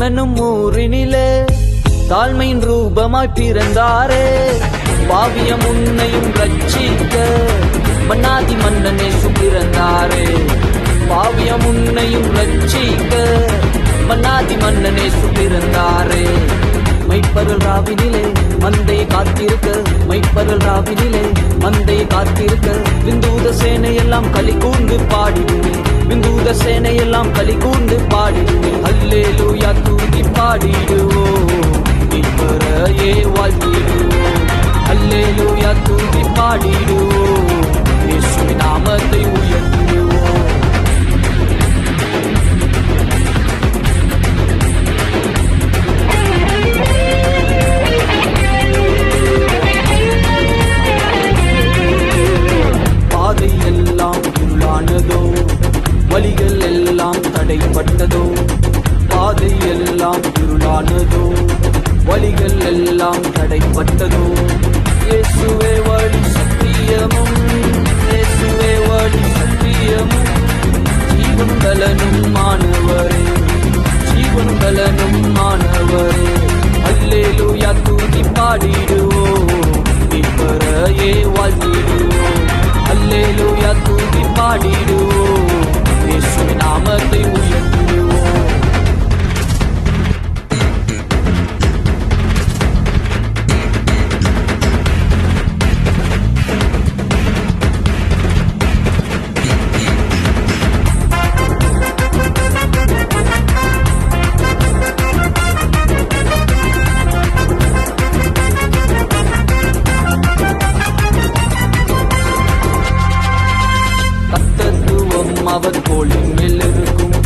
பெத்லகேமெனும் ஊரினிலே தாழ்மையின் ரூபமாய் பிறந்தாரே. பாவியம் உன்னையும் ரட்சிக்க மன்னாதி மன்னனே சுபிறந்தாரே. பாவியம் உன்னையும் ரட்சிக்க மன்னாதி மன்னனே சுபிறந்தாரே. மைப்பருள் ராவினிலே மந்தையை காத்திருக்க, மைப்பருள் ராவினிலே மந்தையை காத்திருக்க, விந்தூத சேனையெல்லாம் களி கூர்ந்து பாடிடுமே, விந்தூத சேனையெல்லாம் களி கூர்ந்து பாடிடுமே. அல்லேலூயா தூக்கி பாடிடுவோம், மீட்பரையே வாழ்த்திடுவோம். அல்லேலூயா தூக்கி பாடிடுவோம், இயேசுவின் நாமத்தை உயர்த்திடுவோம். வழிகள் எல்லாம் தடைப்பட்டதோ, பாதை எல்லாம் இருளானதோ, வழிகள் எல்லாம் தடைப்பட்டதோ. இயேசுவே வழி சத்தியமும், இயேசுவே வழி சத்தியமும், ஜீவன் பலனும் மாணவரே, ஜீவன் பலனும் மாணவரே. அல்லேலூயா தூக்கி பாடிடுவோம், மீட்பரையே வாழ்த்திடுவோம். அல்லேலூயா தூக்கி பாடிடுவோம், இயேசுவின் நாமத்தை உயர்த்திடுவோம். அவர் கோலின் மேல் இருக்கும்,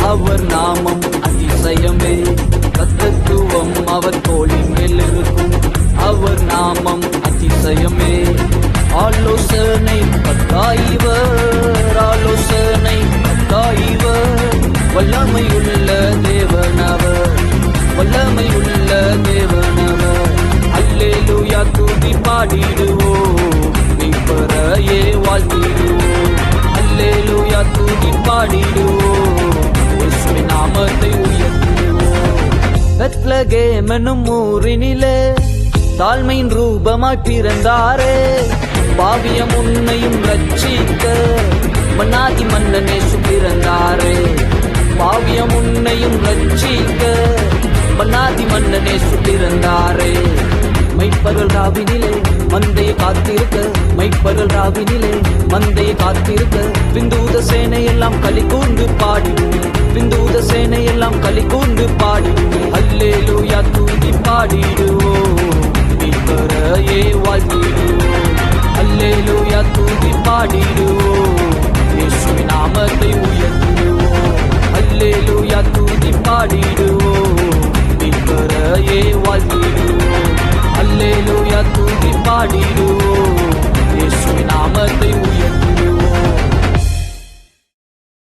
அவர் நாமம் அதிசயமே. தத்துவம் அவர் கோலின் மேல் இருக்கும், அவர் நாமம் அதிசயமே. ஆலோசனை கத்தாயிவர், ஆலோசனை கத்தாயிவர், வல்லமையுள்ள தேவனவர், வல்லமையுள்ள தேவனவர். அல்லேலூயா தூக்கி பாடிடுவோம், மீட்பரையே வாழ்த்திடுவோம். அல்லேலூயா தூக்கி பாடிடுவோம், இயேசுவின் நாமத்தை உயர்த்திடுவோம். பெத்லகேமெனும் ஊரினிலே தாழ்மையின் ரூபமாய் பிறந்தாரே. பாவியம் உன்னையும் ரட்சிக்க மன்னாதி மன்னனே சுபிறந்தாரே. பாவியம் உன்னையும் ரட்சிக்க மன்னாதி மன்னனே சுபிறந்தாரே. மைப்பருள் ராவினிலே மந்தையை காத்திருக்க, மைப்பருள் ராவினிலே மந்தையை காத்திருக்க, விந்தூத சேனையெல்லாம் களி கூர்ந்து பாடிடுமே, விந்தூத சேனையெல்லாம் களி கூர்ந்து